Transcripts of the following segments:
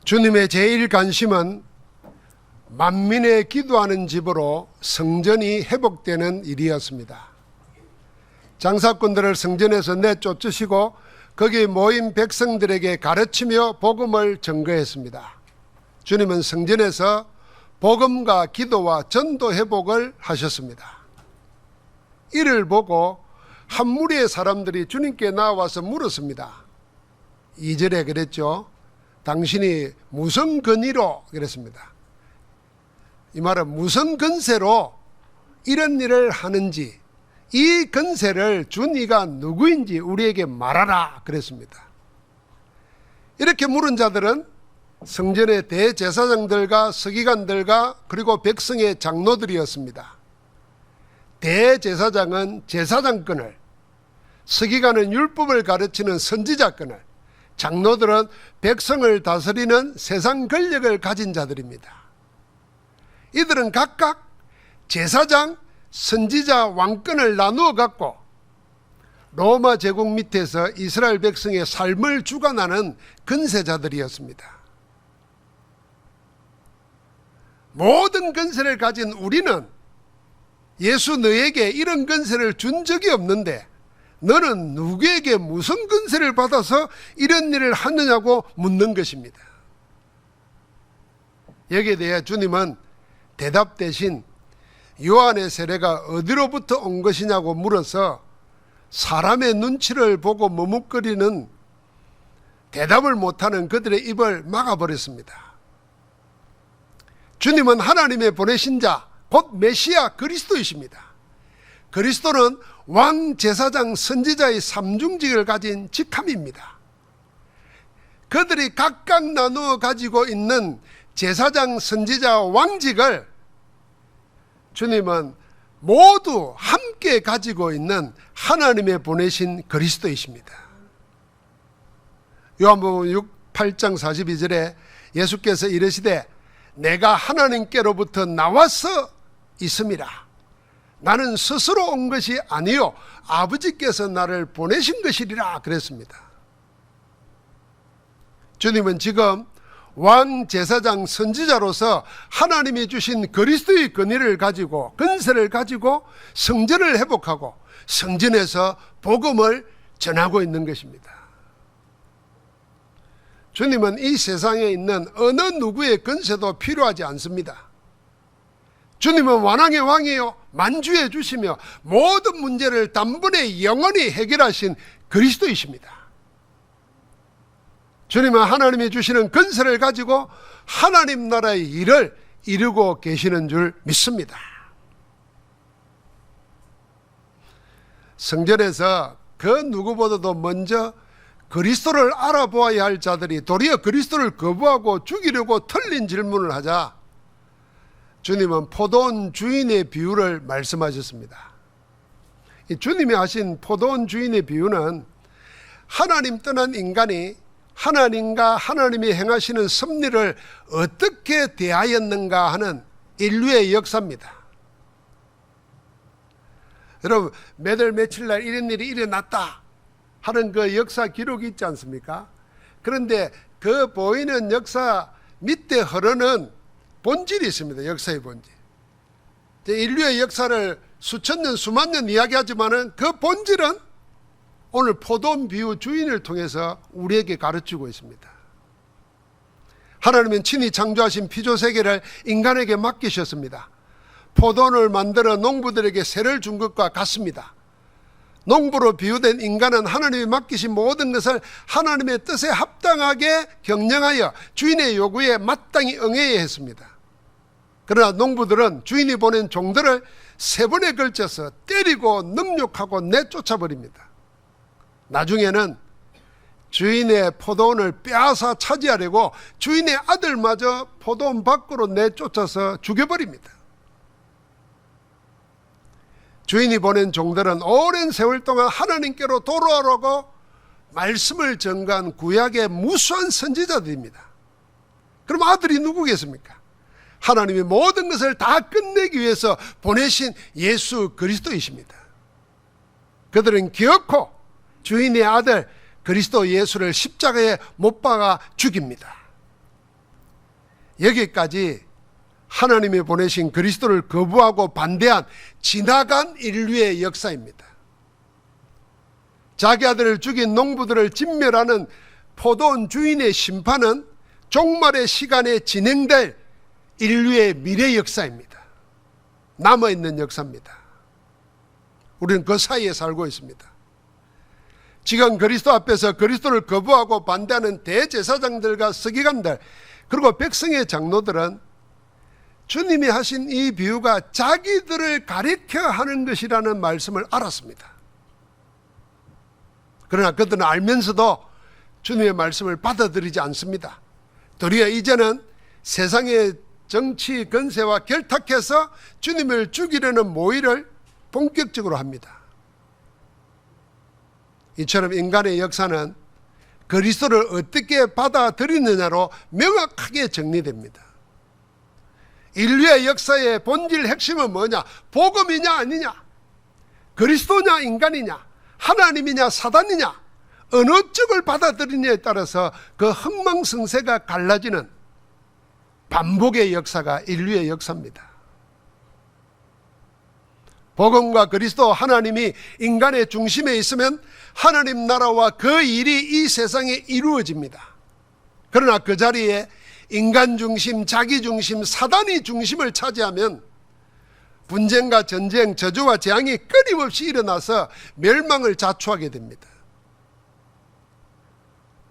주님의 제일 관심은 만민의 기도하는 집으로 성전이 회복되는 일이었습니다. 장사꾼들을 성전에서 내쫓으시고 거기 모인 백성들에게 가르치며 복음을 전거했습니다. 주님은 성전에서 복음과 기도와 전도 회복을 하셨습니다. 이를 보고 한 무리의 사람들이 주님께 나와서 물었습니다. 2절에 그랬죠. 당신이 무슨 권위로 그랬습니다. 이 말은 무슨 권세로 이런 일을 하는지, 이 권세를 준 이가 누구인지 우리에게 말하라 그랬습니다. 이렇게 물은 자들은 성전의 대제사장들과 서기관들과 그리고 백성의 장로들이었습니다. 대제사장은 제사장권을, 서기관은 율법을 가르치는 선지자권을, 장로들은 백성을 다스리는 세상 권력을 가진 자들입니다. 이들은 각각 제사장, 선지자, 왕권을 나누어 갖고 로마 제국 밑에서 이스라엘 백성의 삶을 주관하는 권세자들이었습니다. 모든 권세를 가진 우리는 예수 너에게 이런 권세를 준 적이 없는데 너는 누구에게 무슨 권세를 받아서 이런 일을 하느냐고 묻는 것입니다. 여기에 대해 주님은 대답 대신 요한의 세례가 어디로부터 온 것이냐고 물어서 사람의 눈치를 보고 머뭇거리는 대답을 못하는 그들의 입을 막아버렸습니다. 주님은 하나님의 보내신 자, 곧 메시아 그리스도이십니다. 그리스도는 왕, 제사장, 선지자의 삼중직을 가진 직함입니다. 그들이 각각 나누어 가지고 있는 제사장, 선지자, 왕직을 주님은 모두 함께 가지고 있는 하나님의 보내신 그리스도이십니다. 요한복음 8장 42절에 예수께서 이르시되 내가 하나님께로부터 나와서 있음이라. 나는 스스로 온 것이 아니요 아버지께서 나를 보내신 것이리라 그랬습니다. 주님은 지금 왕, 제사장, 선지자로서 하나님이 주신 그리스도의 권위를 가지고 권세를 가지고 성전을 회복하고 성전에서 복음을 전하고 있는 것입니다. 주님은 이 세상에 있는 어느 누구의 권세도 필요하지 않습니다. 주님은 완왕의 왕이요 만주해 주시며 모든 문제를 단번에 영원히 해결하신 그리스도이십니다. 주님은 하나님이 주시는 권세를 가지고 하나님 나라의 일을 이루고 계시는 줄 믿습니다. 성전에서 그 누구보다도 먼저 그리스도를 알아보아야 할 자들이 도리어 그리스도를 거부하고 죽이려고 틀린 질문을 하자 주님은 포도원 주인의 비유를 말씀하셨습니다. 이 주님이 하신 포도원 주인의 비유는 하나님 떠난 인간이 하나님과 하나님이 행하시는 섭리를 어떻게 대하였는가 하는 인류의 역사입니다. 여러분, 몇월 며칠 날 이런 일이 일어났다 하는 그 역사 기록이 있지 않습니까? 그런데 그 보이는 역사 밑에 흐르는 본질이 있습니다. 역사의 본질. 인류의 역사를 수천 년, 수만 년 이야기하지만은 그 본질은 오늘 포도원 비유 주인을 통해서 우리에게 가르치고 있습니다. 하나님은 친히 창조하신 피조세계를 인간에게 맡기셨습니다. 포도원을 만들어 농부들에게 세를 준 것과 같습니다. 농부로 비유된 인간은 하나님이 맡기신 모든 것을 하나님의 뜻에 합당하게 경영하여 주인의 요구에 마땅히 응해야 했습니다. 그러나 농부들은 주인이 보낸 종들을 3번에 걸쳐서 때리고 능욕하고 내쫓아버립니다. 나중에는 주인의 포도원을 빼앗아 차지하려고 주인의 아들마저 포도원 밖으로 내쫓아서 죽여버립니다. 주인이 보낸 종들은 오랜 세월 동안 하나님께로 돌아오라고 말씀을 전가한 구약의 무수한 선지자들입니다. 그럼 아들이 누구겠습니까? 하나님이 모든 것을 다 끝내기 위해서 보내신 예수 그리스도이십니다. 그들은 기어코 주인의 아들 그리스도 예수를 십자가에 못 박아 죽입니다. 여기까지 하나님이 보내신 그리스도를 거부하고 반대한 지나간 인류의 역사입니다. 자기 아들을 죽인 농부들을 진멸하는 포도원 주인의 심판은 종말의 시간에 진행될 인류의 미래 역사입니다. 남아있는 역사입니다. 우리는 그 사이에 살고 있습니다. 지금 그리스도 앞에서 그리스도를 거부하고 반대하는 대제사장들과 서기관들 그리고 백성의 장로들은 주님이 하신 이 비유가 자기들을 가리켜 하는 것이라는 말씀을 알았습니다. 그러나 그들은 알면서도 주님의 말씀을 받아들이지 않습니다. 도리어 이제는 세상의 정치 건세와 결탁해서 주님을 죽이려는 모의를 본격적으로 합니다. 이처럼 인간의 역사는 그리스도를 어떻게 받아들이느냐로 명확하게 정리됩니다. 인류의 역사의 본질 핵심은 뭐냐? 복음이냐 아니냐? 그리스도냐 인간이냐? 하나님이냐 사단이냐? 어느 쪽을 받아들이냐에 따라서 그 흥망성쇠가 갈라지는 반복의 역사가 인류의 역사입니다. 복음과 그리스도 하나님이 인간의 중심에 있으면 하나님 나라와 그 일이 이 세상에 이루어집니다. 그러나 그 자리에 인간 중심, 자기 중심, 사단이 중심을 차지하면 분쟁과 전쟁, 저주와 재앙이 끊임없이 일어나서 멸망을 자초하게 됩니다.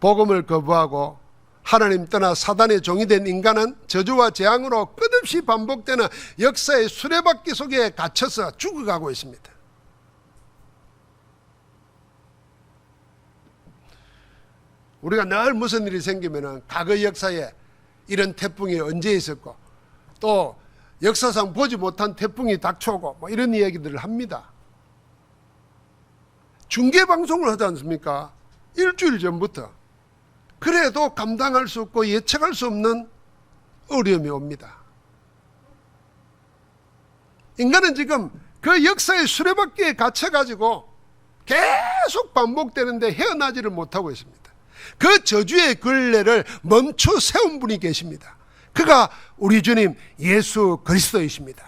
복음을 거부하고 하나님 떠나 사단의 종이 된 인간은 저주와 재앙으로 끝없이 반복되는 역사의 수레바퀴 속에 갇혀서 죽어가고 있습니다. 우리가 늘 무슨 일이 생기면 과거 역사에 이런 태풍이 언제 있었고 또 역사상 보지 못한 태풍이 닥쳐오고 뭐 이런 이야기들을 합니다. 중계방송을 하지 않습니까? 일주일 전부터. 그래도 감당할 수 없고 예측할 수 없는 어려움이 옵니다. 인간은 지금 그 역사의 수레바퀴에 갇혀가지고 계속 반복되는데 헤어나지를 못하고 있습니다. 그 저주의 굴레를 멈춰 세운 분이 계십니다. 그가 우리 주님 예수 그리스도이십니다.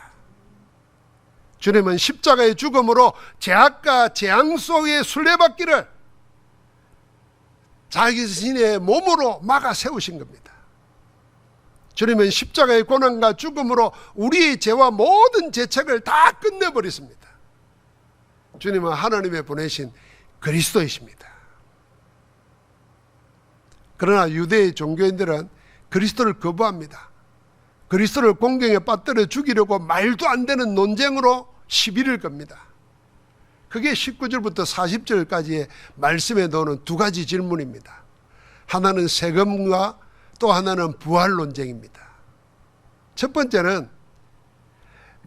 주님은 십자가의 죽음으로 죄악과 재앙 속의 순례바퀴를 자기 자신의 몸으로 막아 세우신 겁니다. 주님은 십자가의 고난과 죽음으로 우리의 죄와 모든 죄책을 다 끝내버렸습니다. 주님은 하나님의 보내신 그리스도이십니다. 그러나 유대의 종교인들은 그리스도를 거부합니다. 그리스도를 공경에 빠뜨려 죽이려고 말도 안 되는 논쟁으로 시비를 겁니다. 그게 19절부터 40절까지의 말씀에 나오는 두 가지 질문입니다. 하나는 세금과 또 하나는 부활 논쟁입니다. 첫 번째는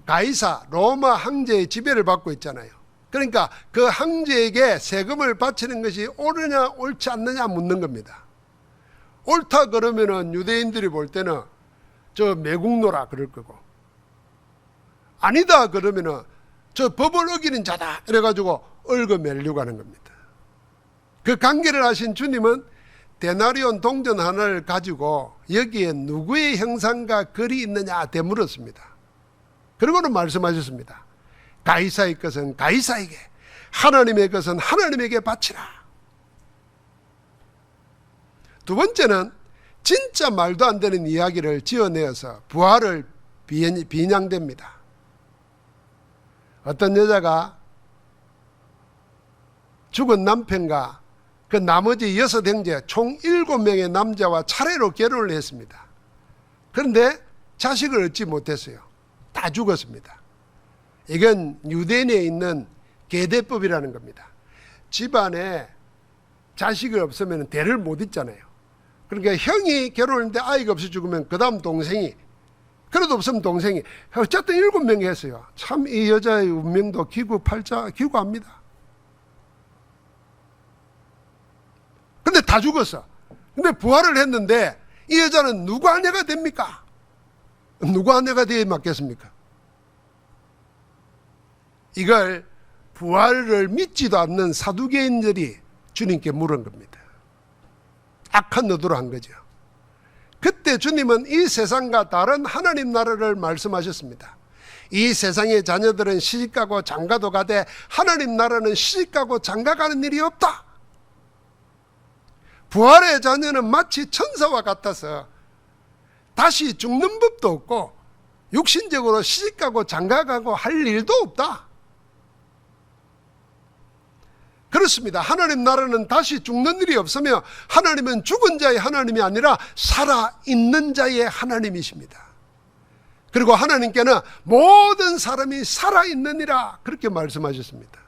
가이사 로마 황제의 지배를 받고 있잖아요. 그러니까 그 황제에게 세금을 바치는 것이 옳으냐 옳지 않느냐 묻는 겁니다. 옳다 그러면은 유대인들이 볼 때는 저 매국노라 그럴 거고, 아니다 그러면은 저 법을 어기는 자다 이래가지고 얽어매려고 하는 겁니다. 그 관계를 하신 주님은 데나리온 동전 하나를 가지고 여기에 누구의 형상과 글이 있느냐 되물었습니다. 그리고는 말씀하셨습니다. 가이사의 것은 가이사에게, 하나님의 것은 하나님에게 바치라. 두 번째는 진짜 말도 안 되는 이야기를 지어내어서 부활을 비난됩니다. 어떤 여자가 죽은 남편과 그 나머지 6 형제 총 7명의 남자와 차례로 결혼을 했습니다. 그런데 자식을 얻지 못했어요. 다 죽었습니다. 이건 유대인에 있는 계대법이라는 겁니다. 집안에 자식이 없으면 대를 못 잇잖아요. 그러니까 형이 결혼했는데 아이가 없이 죽으면 그 다음 동생이, 그래도 없으면 동생이, 어쨌든 7명이 했어요. 참 이 여자의 운명도 기구합니다. 근데 다 죽었어. 근데 부활을 했는데 이 여자는 누구 아내가 됩니까? 누구 아내가 되어 맞겠습니까? 이걸 부활을 믿지도 않는 사두개인들이 주님께 물은 겁니다. 악한 의도로 한 거죠. 그때 주님은 이 세상과 다른 하나님 나라를 말씀하셨습니다. 이 세상의 자녀들은 시집가고 장가도 가되 하나님 나라는 시집가고 장가가는 일이 없다. 부활의 자녀는 마치 천사와 같아서 다시 죽는 법도 없고 육신적으로 시집가고 장가가고 할 일도 없다. 그렇습니다. 하나님 나라는 다시 죽는 일이 없으며 하나님은 죽은 자의 하나님이 아니라 살아있는 자의 하나님이십니다. 그리고 하나님께는 모든 사람이 살아있느니라 그렇게 말씀하셨습니다.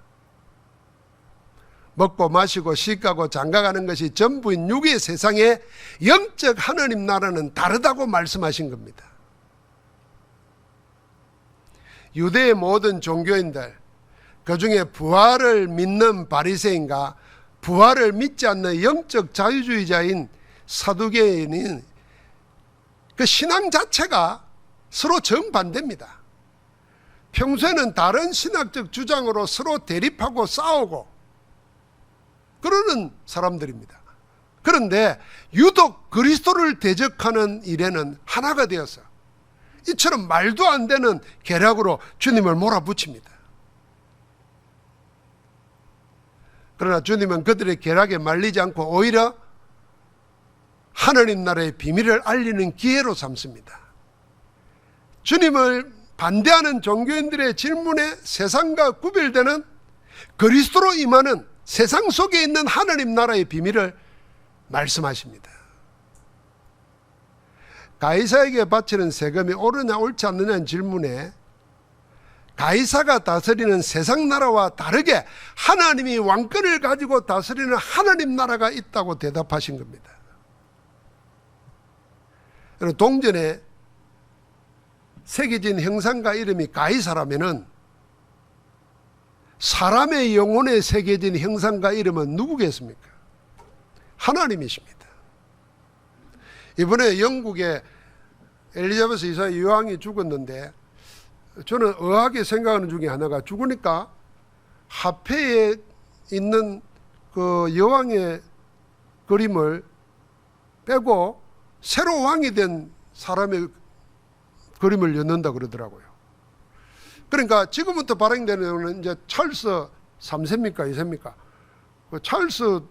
먹고 마시고 시집가고 장가가는 것이 전부인 육의 세상에 영적 하나님 나라는 다르다고 말씀하신 겁니다. 유대의 모든 종교인들, 그중에 부활을 믿는 바리새인과 부활을 믿지 않는 영적 자유주의자인 사두개인인 그 신앙 자체가 서로 정반대입니다. 평소에는 다른 신학적 주장으로 서로 대립하고 싸우고 그러는 사람들입니다. 그런데 유독 그리스도를 대적하는 일에는 하나가 되어서 이처럼 말도 안 되는 계략으로 주님을 몰아붙입니다. 그러나 주님은 그들의 계략에 말리지 않고 오히려 하나님 나라의 비밀을 알리는 기회로 삼습니다. 주님을 반대하는 종교인들의 질문에 세상과 구별되는 그리스도로 임하는 세상 속에 있는 하나님 나라의 비밀을 말씀하십니다. 가이사에게 바치는 세금이 옳으냐 옳지 않느냐는 질문에 가이사가 다스리는 세상 나라와 다르게 하나님이 왕권을 가지고 다스리는 하나님 나라가 있다고 대답하신 겁니다. 동전에 새겨진 형상과 이름이 가이사라면은 사람의 영혼에 새겨진 형상과 이름은 누구겠습니까? 하나님이십니다. 이번에 영국의 엘리자베스 이사 여왕이 죽었는데 저는 의아하게 생각하는 중에 하나가 죽으니까 화폐에 있는 그 여왕의 그림을 빼고 새로 왕이 된 사람의 그림을 넣는다 그러더라고요. 그러니까 지금부터 발행되는 이제 찰스 3세입니까 2세입니까? 그 찰스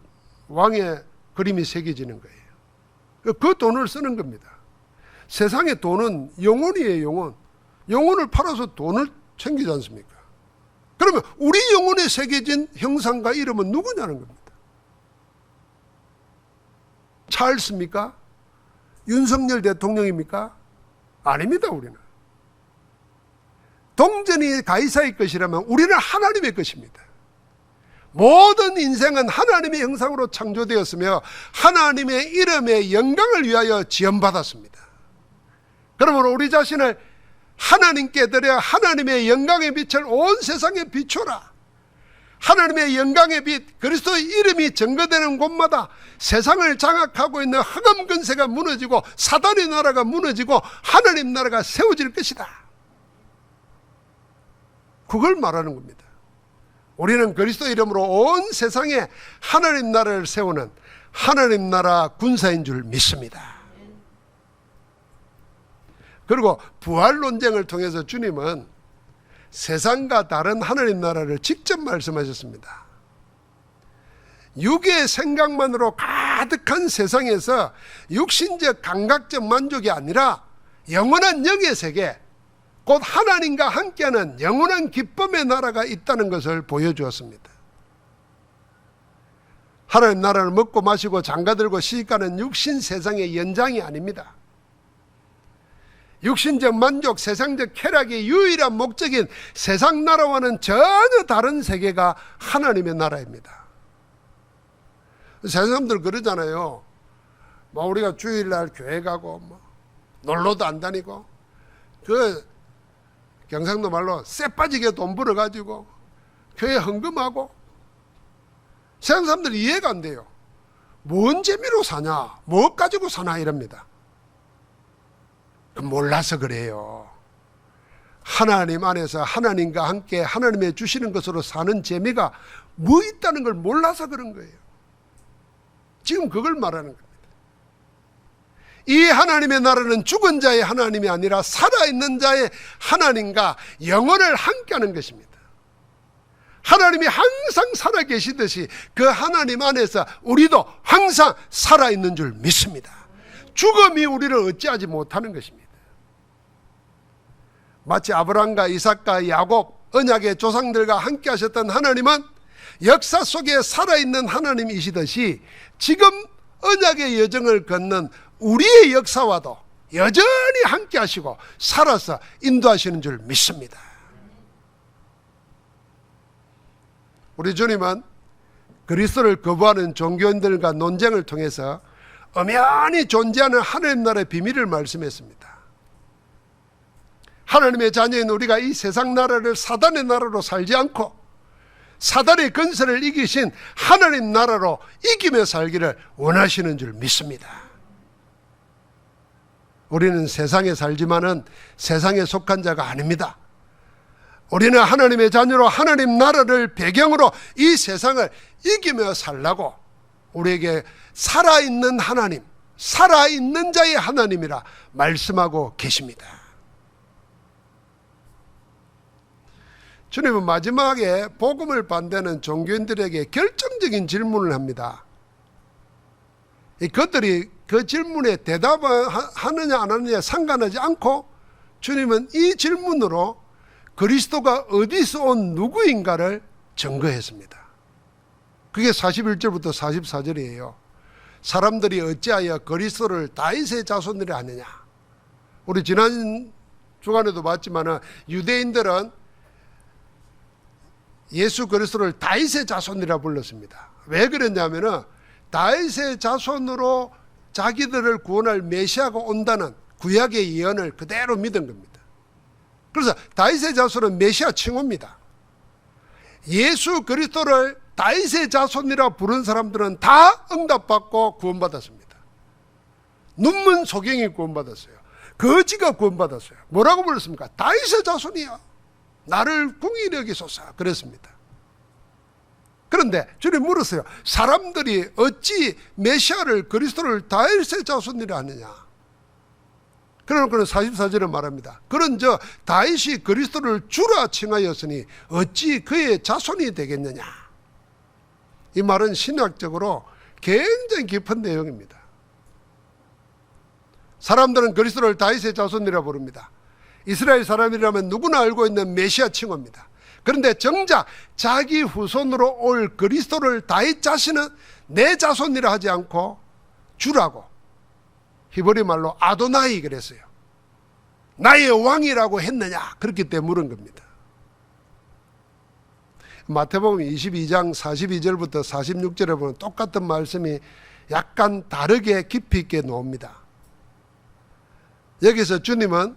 왕의 그림이 새겨지는 거예요. 그 돈을 쓰는 겁니다. 세상의 돈은 영혼이에요. 영혼. 영혼을 팔아서 돈을 챙기지 않습니까? 그러면 우리 영혼에 새겨진 형상과 이름은 누구냐는 겁니다. 찰스입니까? 윤석열 대통령입니까? 아닙니다. 우리는 동전이 가이사의 것이라면 우리는 하나님의 것입니다. 모든 인생은 하나님의 형상으로 창조되었으며 하나님의 이름의 영광을 위하여 지음받았습니다. 그러므로 우리 자신을 하나님께 드려 하나님의 영광의 빛을 온 세상에 비춰라. 하나님의 영광의 빛, 그리스도의 이름이 증거되는 곳마다 세상을 장악하고 있는 흑암 근세가 무너지고 사단의 나라가 무너지고 하나님 나라가 세워질 것이다. 그걸 말하는 겁니다. 우리는 그리스도 이름으로 온 세상에 하나님 나라를 세우는 하나님 나라 군사인 줄 믿습니다. 그리고 부활 논쟁을 통해서 주님은 세상과 다른 하나님 나라를 직접 말씀하셨습니다. 육의 생각만으로 가득한 세상에서 육신적 감각적 만족이 아니라 영원한 영의 세계, 곧 하나님과 함께하는 영원한 기쁨의 나라가 있다는 것을 보여주었습니다. 하나님 나라를 먹고 마시고 장가들고 시집가는 육신 세상의 연장이 아닙니다. 육신적 만족, 세상적 쾌락의 유일한 목적인 세상 나라와는 전혀 다른 세계가 하나님의 나라입니다. 세상 사람들 그러잖아요. 뭐 우리가 주일날 교회 가고 뭐 놀러도 안 다니고 그 경상도 말로 쎄 빠지게 돈 벌어가지고 교회 헌금하고 세상 사람들 이해가 안 돼요. 뭔 재미로 사냐, 뭐 가지고 사나 이럽니다. 몰라서 그래요. 하나님 안에서 하나님과 함께 하나님의 주시는 것으로 사는 재미가 뭐 있다는 걸 몰라서 그런 거예요. 지금 그걸 말하는 겁니다. 이 하나님의 나라는 죽은 자의 하나님이 아니라 살아있는 자의 하나님과 영원을 함께하는 것입니다. 하나님이 항상 살아계시듯이 그 하나님 안에서 우리도 항상 살아있는 줄 믿습니다. 죽음이 우리를 어찌하지 못하는 것입니다. 마치 아브라함과 이삭과 야곱 언약의 조상들과 함께 하셨던 하나님은 역사 속에 살아있는 하나님이시듯이 지금 언약의 여정을 걷는 우리의 역사와도 여전히 함께 하시고 살아서 인도하시는 줄 믿습니다. 우리 주님은 그리스도를 거부하는 종교인들과 논쟁을 통해서 엄연히 존재하는 하나님 나라의 비밀을 말씀했습니다. 하나님의 자녀인 우리가 이 세상 나라를 사단의 나라로 살지 않고 사단의 근세를 이기신 하나님 나라로 이기며 살기를 원하시는 줄 믿습니다. 우리는 세상에 살지만은 세상에 속한 자가 아닙니다. 우리는 하나님의 자녀로 하나님 나라를 배경으로 이 세상을 이기며 살라고 우리에게 살아있는 하나님, 살아있는 자의 하나님이라 말씀하고 계십니다. 주님은 마지막에 복음을 반대하는 종교인들에게 결정적인 질문을 합니다. 그들이 그 질문에 대답을 하느냐 안 하느냐 상관하지 않고 주님은 이 질문으로 그리스도가 어디서 온 누구인가를 증거했습니다. 그게 41절부터 44절이에요. 사람들이 어찌하여 그리스도를 다윗의 자손이라 하느냐. 우리 지난 주간에도 봤지만 유대인들은 예수 그리스도를 다윗의 자손이라 불렀습니다. 왜 그랬냐면 다윗의 자손으로 자기들을 구원할 메시아가 온다는 구약의 예언을 그대로 믿은 겁니다. 그래서 다윗의 자손은 메시아 칭호입니다. 예수 그리스도를 다윗의 자손이라 부른 사람들은 다 응답받고 구원받았습니다. 눈먼 소경이 구원받았어요. 거지가 구원받았어요. 뭐라고 불렀습니까? 다윗의 자손이야. 나를 궁히 여기소서 그랬습니다. 그런데 주님 물었어요. 사람들이 어찌 메시아를 그리스도를 다윗의 자손이라 하느냐. 그러니까 44절에 말합니다. 그런저 다윗이 그리스도를 주라 칭하였으니 어찌 그의 자손이 되겠느냐. 이 말은 신학적으로 굉장히 깊은 내용입니다. 사람들은 그리스도를 다윗의 자손이라 부릅니다. 이스라엘 사람이라면 누구나 알고 있는 메시아 칭호입니다. 그런데 정작 자기 후손으로 올 그리스도를 다윗 자신은 내 자손이라 하지 않고 주라고 히브리 말로 아도나이 그랬어요. 나의 왕이라고 했느냐 그렇기 때문에 물은 겁니다. 마태복음 22장 42절부터 46절에 보면 똑같은 말씀이 약간 다르게 깊이 있게 나옵니다. 여기서 주님은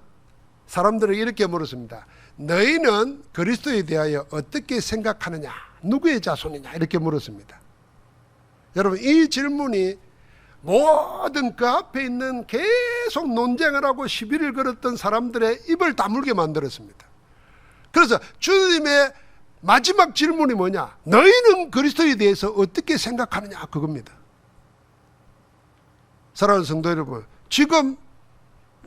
사람들에게 이렇게 물었습니다. 너희는 그리스도에 대하여 어떻게 생각하느냐? 누구의 자손이냐? 이렇게 물었습니다. 여러분 이 질문이 모든 그 앞에 있는 계속 논쟁을 하고 시비를 걸었던 사람들의 입을 다물게 만들었습니다. 그래서 주님의 마지막 질문이 뭐냐? 너희는 그리스도에 대해서 어떻게 생각하느냐? 그겁니다. 사랑하는 성도 여러분, 지금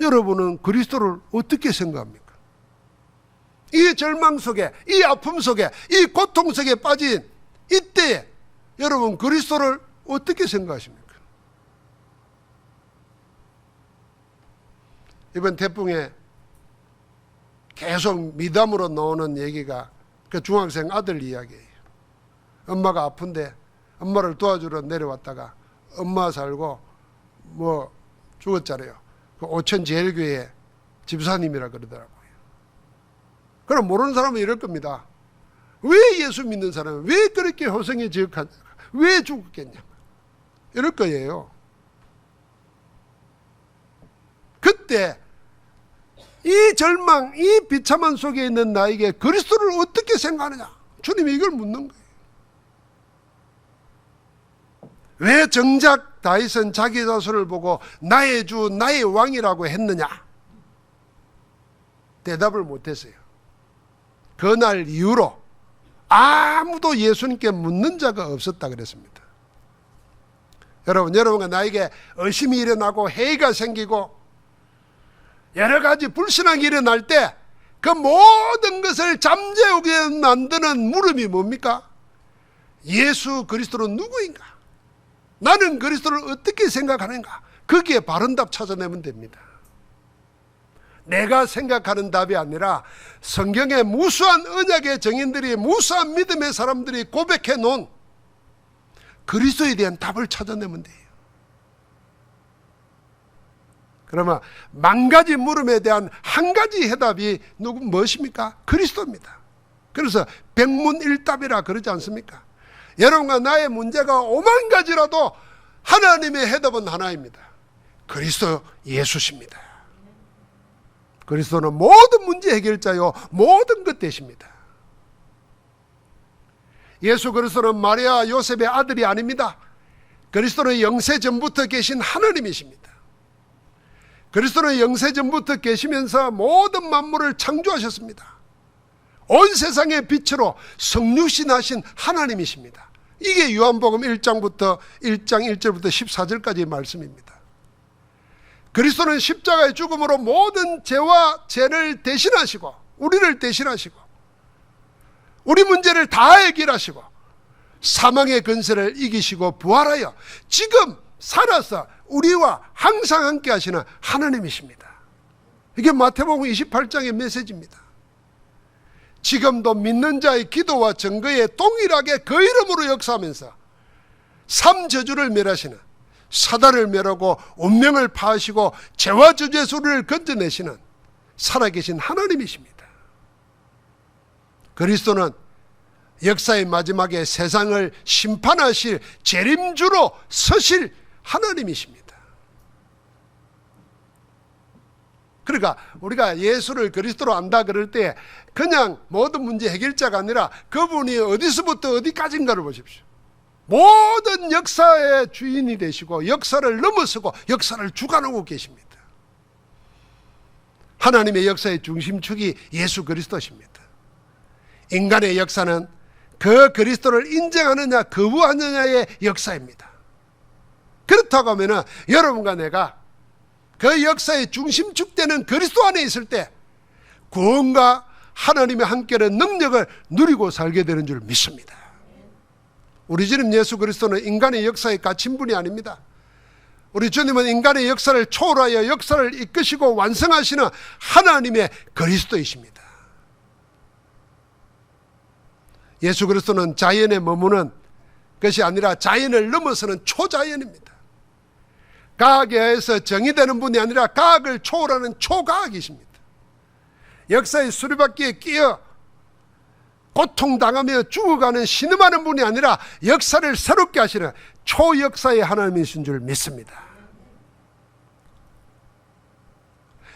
여러분은 그리스도를 어떻게 생각합니까? 이 절망 속에, 이 아픔 속에, 이 고통 속에 빠진 이때에 여러분 그리스도를 어떻게 생각하십니까? 이번 태풍에 계속 미담으로 나오는 얘기가 그 중학생 아들 이야기예요. 엄마가 아픈데 엄마를 도와주러 내려왔다가 엄마 살고 뭐 죽었잖아요. 그 오천제일교회 집사님이라 그러더라고요. 그럼 모르는 사람은 이럴 겁니다. 왜 예수 믿는 사람은 왜 그렇게 호성이 지극하냐? 왜 죽었겠냐? 이럴 거예요. 그때 이 절망, 이 비참한 속에 있는 나에게 그리스도를 어떻게 생각하느냐? 주님이 이걸 묻는 거예요. 왜 정작 다윗은 자기 자손을 보고 나의 주, 나의 왕이라고 했느냐? 대답을 못했어요. 그날 이후로 아무도 예수님께 묻는 자가 없었다 그랬습니다. 여러분과 나에게 의심이 일어나고 회의가 생기고 여러 가지 불신앙이 일어날 때 그 모든 것을 잠재우게 만드는 물음이 뭡니까? 예수 그리스도는 누구인가? 나는 그리스도를 어떻게 생각하는가? 거기에 바른 답 찾아내면 됩니다. 내가 생각하는 답이 아니라 성경의 무수한 언약의 정인들이, 무수한 믿음의 사람들이 고백해 놓은 그리스도에 대한 답을 찾아내면 돼요. 그러면 만 가지 물음에 대한 한 가지 해답이 무엇입니까? 그리스도입니다. 그래서 백문일답이라 그러지 않습니까? 여러분과 나의 문제가 5만 가지라도 하나님의 해답은 하나입니다. 그리스도 예수십니다. 그리스도는 모든 문제 해결자요 모든 것 되십니다. 예수 그리스도는 마리아 요셉의 아들이 아닙니다. 그리스도는 영세 전부터 계신 하나님이십니다. 그리스도는 영세 전부터 계시면서 모든 만물을 창조하셨습니다. 온 세상의 빛으로 성육신하신 하나님이십니다. 이게 요한복음 1장 1절부터 14절까지의 말씀입니다. 그리스도는 십자가의 죽음으로 모든 죄와 죄를 대신하시고 우리를 대신하시고 우리 문제를 다 해결하시고 사망의 근세를 이기시고 부활하여 지금 살아서 우리와 항상 함께 하시는 하나님이십니다. 이게 마태복음 28장의 메시지입니다. 지금도 믿는 자의 기도와 증거에 동일하게 그 이름으로 역사하면서 삼저주를 멸하시는, 사단을 멸하고 운명을 파하시고 죄와 저주의 소리를 건져내시는 살아계신 하나님이십니다. 그리스도는 역사의 마지막에 세상을 심판하실 재림주로 서실 하나님이십니다. 그러니까 우리가 예수를 그리스도로 안다 그럴 때 그냥 모든 문제 해결자가 아니라 그분이 어디서부터 어디까지인가를 보십시오. 모든 역사의 주인이 되시고 역사를 넘어서고 역사를 주관하고 계십니다. 하나님의 역사의 중심축이 예수 그리스도십니다. 인간의 역사는 그 그리스도를 인정하느냐 거부하느냐의 역사입니다. 그렇다고 하면 여러분과 내가 그 역사의 중심축 되는 그리스도 안에 있을 때 구원과 하나님의 함께하는 능력을 누리고 살게 되는 줄 믿습니다. 우리 주님 예수 그리스도는 인간의 역사에 갇힌 분이 아닙니다. 우리 주님은 인간의 역사를 초월하여 역사를 이끄시고 완성하시는 하나님의 그리스도이십니다. 예수 그리스도는 자연에 머무는 것이 아니라 자연을 넘어서는 초자연입니다. 과학에 의해서 정의되는 분이 아니라 과학을 초월하는 초과학이십니다. 역사의 수리바퀴에 끼어 고통당하며 죽어가는 신음하는 분이 아니라 역사를 새롭게 하시는 초역사의 하나님이신 줄 믿습니다.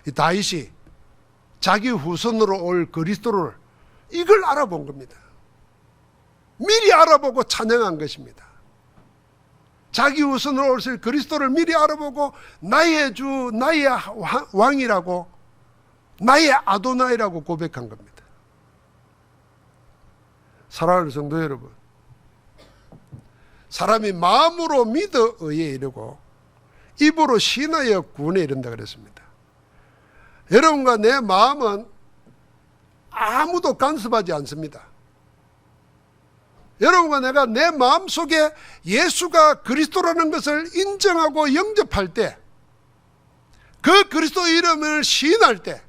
이 다윗이 자기 후손으로 올 그리스도를 이걸 알아본 겁니다. 미리 알아보고 찬양한 것입니다. 자기 후손으로 오실 그리스도를 미리 알아보고 나의 주, 나의 왕이라고, 나의 아도나이라고 고백한 겁니다. 사랑하는 성도 여러분, 사람이 마음으로 믿어 의에 이르고 입으로 신하여 구원에 이른다 그랬습니다. 여러분과 내 마음은 아무도 간섭하지 않습니다. 여러분과 내가 내 마음속에 예수가 그리스도라는 것을 인정하고 영접할 때, 그 그리스도 이름을 시인할 때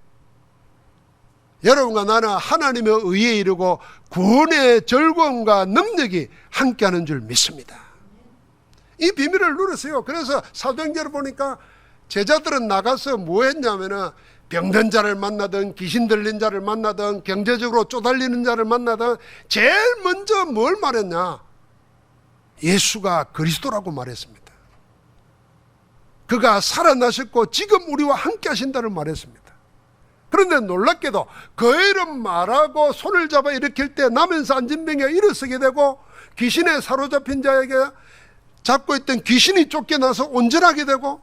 여러분과 나는 하나님의 의에 이르고 구원의 즐거움과 능력이 함께하는 줄 믿습니다. 이 비밀을 누렸어요. 그래서 사도행전을 보니까 제자들은 나가서 뭐 했냐면은 병든 자를 만나든 귀신 들린 자를 만나든 경제적으로 쪼달리는 자를 만나든 제일 먼저 뭘 말했냐? 예수가 그리스도라고 말했습니다. 그가 살아나셨고 지금 우리와 함께 하신다를 말했습니다. 그런데 놀랍게도 그 이름 말하고 손을 잡아 일으킬 때 나면서 앉은 병에 일어서게 되고 귀신에 사로잡힌 자에게 잡고 있던 귀신이 쫓겨나서 온전하게 되고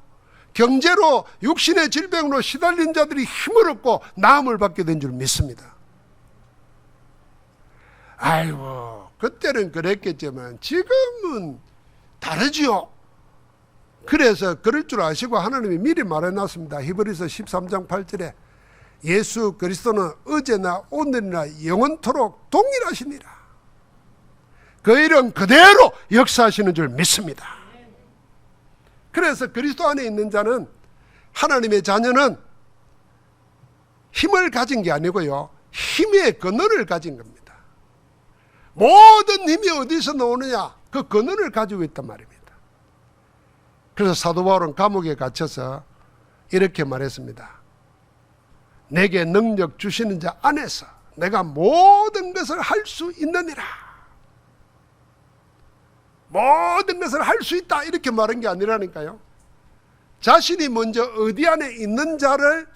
경제로 육신의 질병으로 시달린 자들이 힘을 얻고 나음을 받게 된 줄 믿습니다. 아이고 그때는 그랬겠지만 지금은 다르지요. 그래서 그럴 줄 아시고 하나님이 미리 말해놨습니다. 히브리서 13장 8절에 예수 그리스도는 어제나 오늘이나 영원토록 동일하시니라. 그 일은 그대로 역사하시는 줄 믿습니다. 그래서 그리스도 안에 있는 자는, 하나님의 자녀는 힘을 가진 게 아니고요, 힘의 근원을 가진 겁니다. 모든 힘이 어디서 나오느냐? 그 근원을 가지고 있단 말입니다. 그래서 사도 바울은 감옥에 갇혀서 이렇게 말했습니다. 내게 능력 주시는 자 안에서 내가 모든 것을 할 수 있느니라. 모든 것을 할 수 있다 이렇게 말한 게 아니라니까요. 자신이 먼저 어디 안에 있는 자를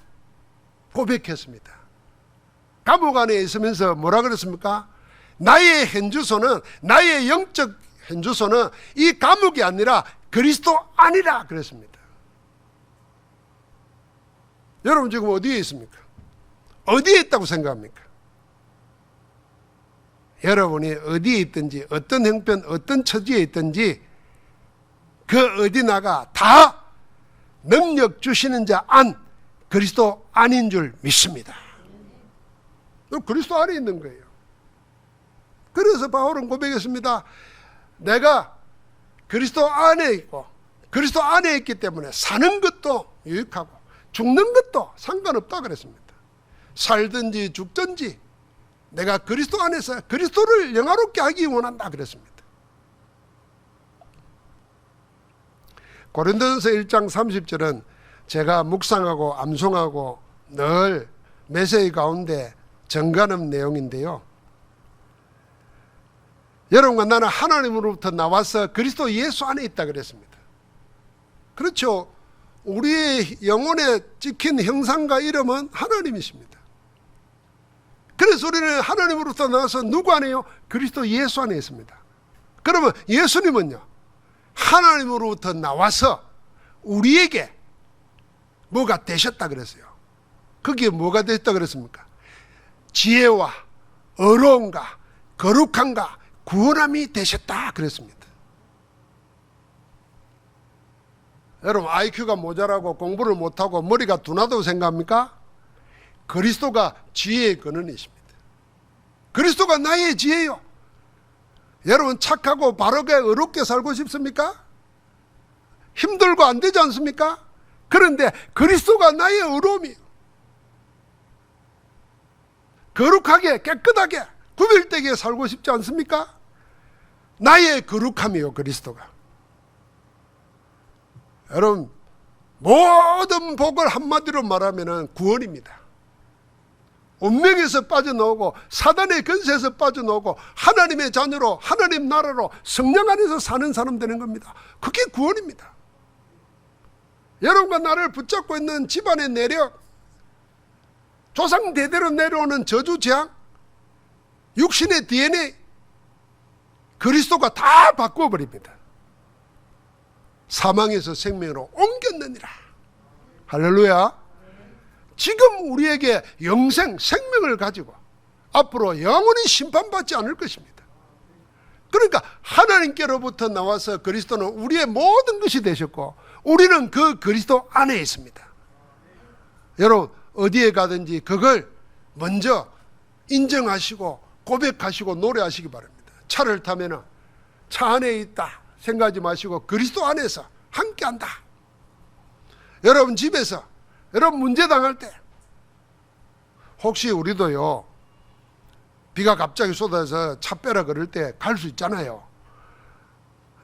고백했습니다. 감옥 안에 있으면서 뭐라 그랬습니까? 나의 현주소는, 나의 영적 현주소는 이 감옥이 아니라 그리스도 아니라 그랬습니다. 여러분 지금 어디에 있습니까? 어디에 있다고 생각합니까? 여러분이 어디에 있든지, 어떤 형편, 어떤 처지에 있든지 그 어디나가 다 능력 주시는 자 안, 그리스도 안인 줄 믿습니다. 그리스도 안에 있는 거예요. 그래서 바울은 고백했습니다. 내가 그리스도 안에 있고 그리스도 안에 있기 때문에 사는 것도 유익하고 죽는 것도 상관없다 그랬습니다. 살든지 죽든지 내가 그리스도 안에서 그리스도를 영화롭게 하기 원한다 그랬습니다. 고린도전서 1장 30절은 제가 묵상하고 암송하고 늘 메시지 가운데 정가는 내용인데요. 여러분과 나는 하나님으로부터 나와서 그리스도 예수 안에 있다 그랬습니다. 그렇죠. 우리의 영혼에 찍힌 형상과 이름은 하나님이십니다. 그래서 우리는 하나님으로부터 나와서 누구 안에요? 그리스도 예수 안에 있습니다. 그러면 예수님은요, 하나님으로부터 나와서 우리에게 뭐가 되셨다 그랬어요. 그게 뭐가 되셨다 그랬습니까? 지혜와 어려움과 거룩함과 구원함이 되셨다 그랬습니다. 여러분 IQ가 모자라고 공부를 못하고 머리가 둔하다고 생각합니까? 그리스도가 지혜의 근원이십니다. 그리스도가 나의 지혜요. 여러분 착하고 바르게 의롭게 살고 싶습니까? 힘들고 안 되지 않습니까? 그런데 그리스도가 나의 의로움이에요. 거룩하게 깨끗하게 구별되게 살고 싶지 않습니까? 나의 거룩함이요 그리스도가. 여러분 모든 복을 한마디로 말하면 구원입니다. 운명에서 빠져나오고 사단의 근세에서 빠져나오고 하나님의 자녀로 하나님 나라로 성령 안에서 사는 사람 되는 겁니다. 그게 구원입니다. 여러분과 나를 붙잡고 있는 집안의 내력, 조상 대대로 내려오는 저주 재앙, 육신의 DNA, 그리스도가 다 바꾸어버립니다. 사망에서 생명으로 옮겼느니라. 할렐루야. 지금 우리에게 영생, 생명을 가지고 앞으로 영원히 심판받지 않을 것입니다. 그러니까 하나님께로부터 나와서 그리스도는 우리의 모든 것이 되셨고 우리는 그 그리스도 안에 있습니다. 여러분 어디에 가든지 그걸 먼저 인정하시고 고백하시고 노래하시기 바랍니다. 차를 타면 차 안에 있다 생각하지 마시고 그리스도 안에서 함께한다. 여러분 집에서 여러분 문제 당할 때 혹시 우리도요 비가 갑자기 쏟아져서 차 빼라 그럴 때 갈 수 있잖아요.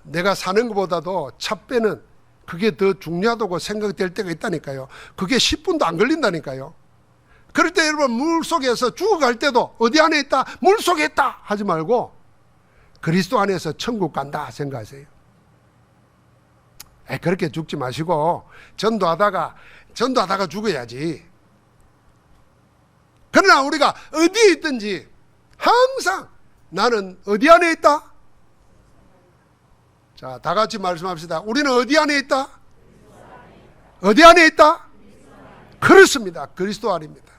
내가 사는 것보다도 차 빼는 그게 더 중요하다고 생각될 때가 있다니까요. 그게 10분도 안 걸린다니까요. 그럴 때 여러분 물속에서 죽어갈 때도 어디 안에 있다? 물속에 있다 하지 말고 그리스도 안에서 천국 간다 생각하세요. 그렇게 죽지 마시고 전도하다가 죽어야지. 그러나 우리가 어디에 있든지 항상 나는 어디 안에 있다? 자, 다 같이 말씀합시다. 우리는 어디 안에 있다? 어디 안에 있다? 그렇습니다. 그리스도 안입니다.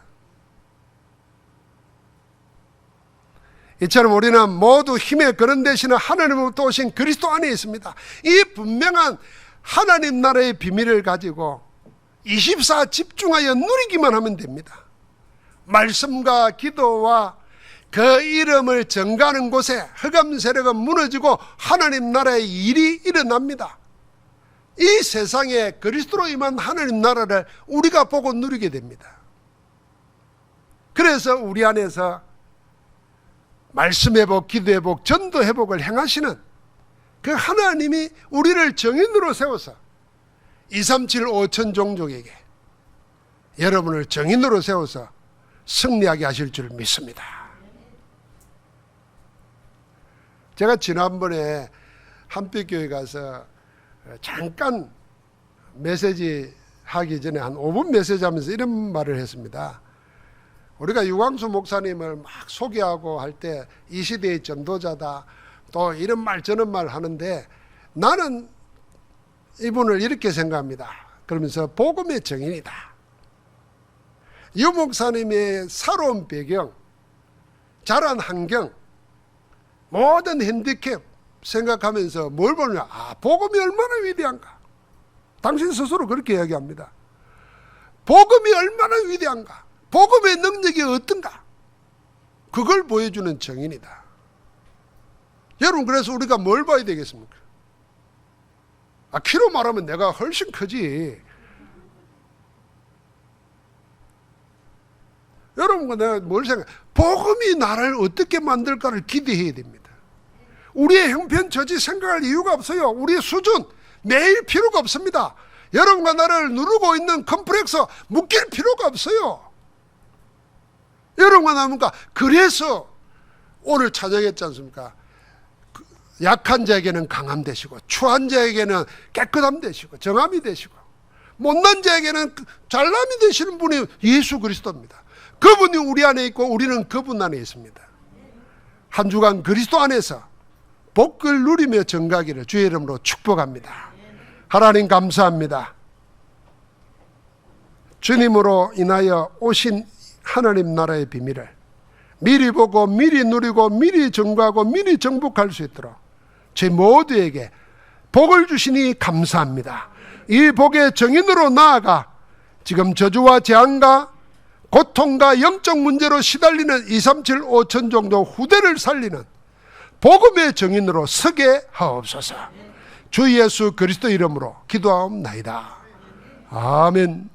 이처럼 우리는 모두 힘의 근원 되시는 하나님으로부터 오신 그리스도 안에 있습니다. 이 분명한 하나님 나라의 비밀을 가지고 24 집중하여 누리기만 하면 됩니다. 말씀과 기도와 그 이름을 전가하는 곳에 흑암 세력은 무너지고 하나님 나라의 일이 일어납니다. 이 세상에 그리스도로 임한 하나님 나라를 우리가 보고 누리게 됩니다. 그래서 우리 안에서 말씀 회복, 기도 회복, 전도 회복을 행하시는 그 하나님이 우리를 정인으로 세워서 237 5천 종족에게 여러분을 정인으로 세워서 승리하게 하실 줄 믿습니다. 제가 지난번에 한빛교회 가서 잠깐 메시지 하기 전에 한 5분 메시지 하면서 이런 말을 했습니다. 우리가 유광수 목사님을 막 소개하고 할 때 이 시대의 전도자다, 또 이런 말 저런 말 하는데 나는 이분을 이렇게 생각합니다. 그러면서 복음의 정인이다. 유 목사님의 살아온 배경, 자란 환경, 모든 핸디캡 생각하면서 뭘 보냐? 복음이 얼마나 위대한가. 당신 스스로 그렇게 이야기합니다. 복음이 얼마나 위대한가. 복음의 능력이 어떤가. 그걸 보여주는 정인이다. 여러분, 그래서 우리가 뭘 봐야 되겠습니까? 키로 말하면 내가 훨씬 크지. 여러분과 내가 뭘 생각해? 복음이 나를 어떻게 만들까를 기대해야 됩니다. 우리의 형편 처지 생각할 이유가 없어요. 우리의 수준 매일 필요가 없습니다. 여러분과 나를 누르고 있는 컴플렉스 묶일 필요가 없어요. 여러분과 나니까 그래서 오늘 찬양했지 않습니까? 약한 자에게는 강함 되시고, 추한 자에게는 깨끗함 되시고, 정함이 되시고, 못난 자에게는 잘남이 되시는 분이 예수 그리스도입니다. 그분이 우리 안에 있고 우리는 그분 안에 있습니다. 한 주간 그리스도 안에서 복을 누리며 정가기를 주의 이름으로 축복합니다. 하나님 감사합니다. 주님으로 인하여 오신 하나님 나라의 비밀을 미리 보고 미리 누리고 미리 정과하고 미리 정복할 수 있도록 제 모두에게 복을 주시니 감사합니다. 이 복의 정인으로 나아가 지금 저주와 재앙과 고통과 영적 문제로 시달리는 237 5천 정도 후대를 살리는 복음의 정인으로 서게 하옵소서. 주 예수 그리스도 이름으로 기도하옵나이다. 아멘.